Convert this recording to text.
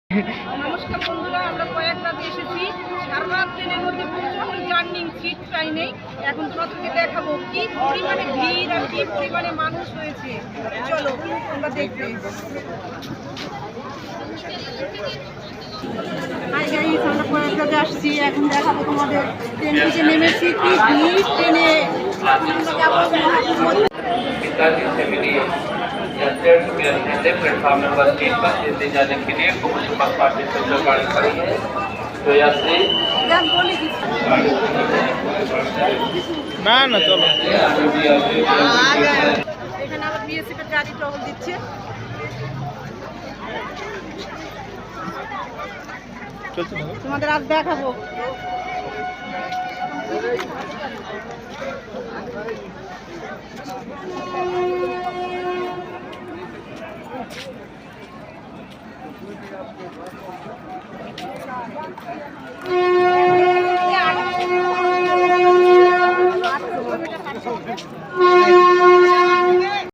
নমস্কার বন্ধুরা, আমরা প্রয়াগরাজে এসেছি। সারা ট্রেনের মধ্যে প্রচন্ড জার্নি, সিট পাই নেই। এখন তোমাদেরকে দেখাবো কি পরিমাণে ভিড় আর কি পরিমাণে মানুষ হয়েছে। চলো তোমরা দেখবে। হাই গাইস, আমরা প্রয়াগরাজে আসছি। এখন দেখাবো তোমাদের ট্রেন থেকে নেমেছি, কি ভিড় ট্রেনে। प्लेटफॉर्म नंबर 3 पर दिल्ली जाने के लिए कुछ पार्टी से जो गाड़ी खड़ी है तो यात्री না না চলো এখানে আবার বিএসএফ এর গাড়ি টহল দিচ্ছে। তোমাদের আজ দেখাবো।